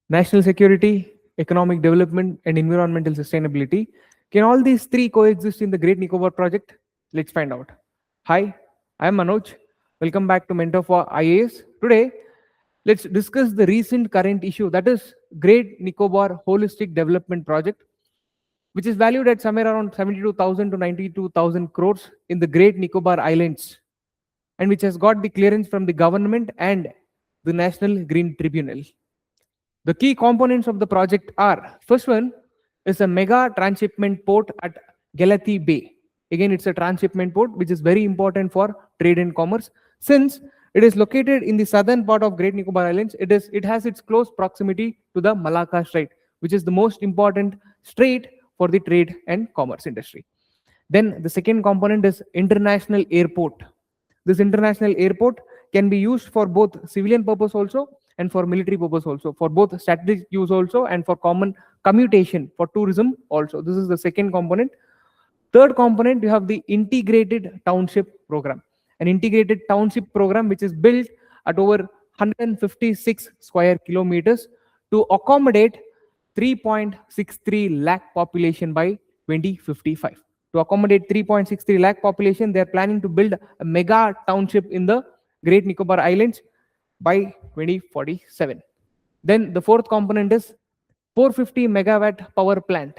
national security, economic development, and environmental sustainability. Can all these three coexist in the Great Nicobar project? Let's find out. Hi, I'm Manoj. Welcome back to Mentor for IAS. Today, let's discuss the recent current issue, that is Great Nicobar Holistic Development Project, which is valued at somewhere around 72,000 to 92,000 crores in the Great Nicobar Islands, and which has got the clearance from the government and the National Green Tribunal. The key components of the project are, first one is a mega transshipment port at Galati Bay. Again, it's a transshipment port which is very important for trade and commerce. Since it is located in the southern part of Great Nicobar Islands, it has its close proximity to the Malacca Strait, which is the most important strait for the trade and commerce industry. Then the second component is international airport. This international airport can be used for both civilian purpose also and for military purpose also, for both strategic use also and for common commutation for tourism also. This is the second component. Third component, you have the integrated township program. An integrated township program which is built at over 156 square kilometers to accommodate 3.63 lakh population by 2055. To accommodate 3.63 lakh population, they are planning to build a mega township in the Great Nicobar Islands by 2047. Then the fourth component is 450 megawatt power plant.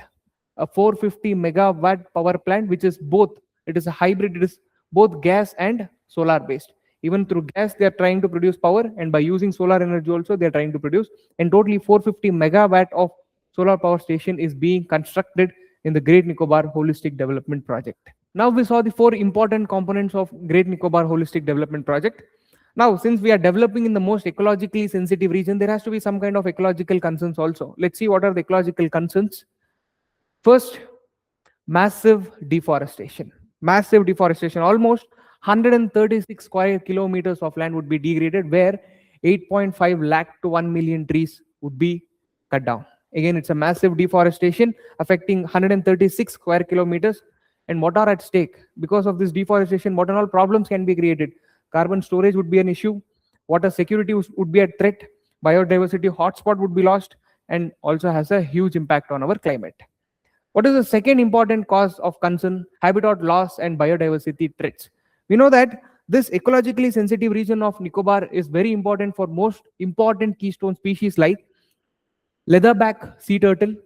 A 450 megawatt power plant which is both, it is a hybrid, it is both gas and solar based. Even through gas they are trying to produce power, and by using solar energy also they are trying to produce, and totally 450 megawatt of solar power station is being constructed in the Great Nicobar Holistic Development Project. Now we saw the four important components of Great Nicobar Holistic Development Project. Now, since we are developing in the most ecologically sensitive region, there has to be some kind of ecological concerns also. Let's see what are the ecological concerns. First, massive deforestation. Massive deforestation. Almost 136 square kilometers of land would be degraded, where 8.5 lakh to 1 million trees would be cut down. Again, it's a massive deforestation affecting 136 square kilometers. And what are at stake? Because of this deforestation, what all problems can be created? Carbon storage would be an issue. Water security would be a threat. Biodiversity hotspot would be lost, and also has a huge impact on our climate. What is the second important cause of concern? Habitat loss and biodiversity threats. We know that this ecologically sensitive region of Nicobar is very important for most important keystone species like Leatherback sea turtle,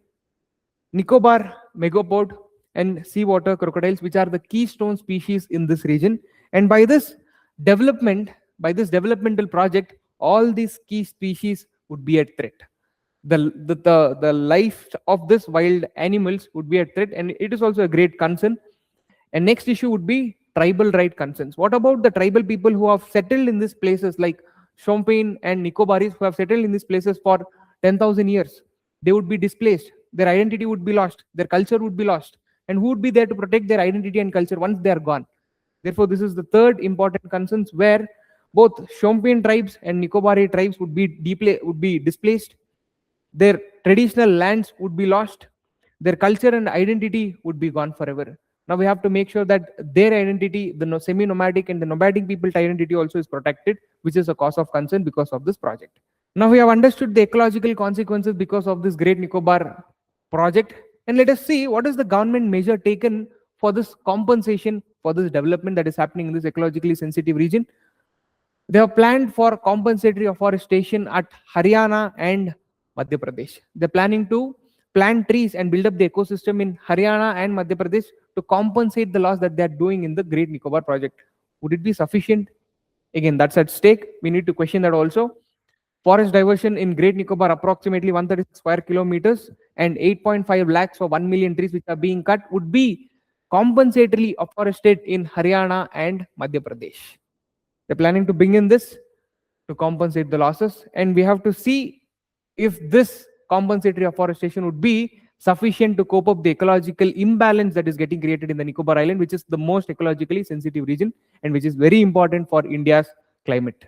Nicobar megapode, and seawater crocodiles, which are the keystone species in this region. And by this developmental project, all these key species would be at threat. The life of this wild animals would be at threat, and it is also a great concern. And next issue would be tribal right concerns. What about the tribal people who have settled in these places like Shompen and Nicobarese, who have settled in these places for 10,000 years? They would be displaced. Their identity would be lost. Their culture would be lost. And who would be there to protect their identity and culture once they are gone? Therefore, this is the third important concerns, where both Shompen tribes and Nicobarese tribes would be displaced. Their traditional lands would be lost. Their culture and identity would be gone forever. Now we have to make sure that their identity, the semi-nomadic and the nomadic people's identity also is protected, which is a cause of concern because of this project. Now we have understood the ecological consequences because of this Great Nicobar project. And let us see what is the government measure taken for this compensation for this development that is happening in this ecologically sensitive region. They have planned for compensatory afforestation at Haryana and Madhya Pradesh. They're planning to plant trees and build up the ecosystem in Haryana and Madhya Pradesh to compensate the loss that they are doing in the Great Nicobar project. Would it be sufficient? Again, that's at stake. We need to question that also. Forest diversion in Great Nicobar, approximately 136 square kilometers and 8.5 lakhs for 1 million trees which are being cut, would be compensatorily afforested in Haryana and Madhya Pradesh. They're planning to bring in this to compensate the losses, and we have to see if this compensatory afforestation would be sufficient to cope up the ecological imbalance that is getting created in the Nicobar Island, which is the most ecologically sensitive region and which is very important for India's climate.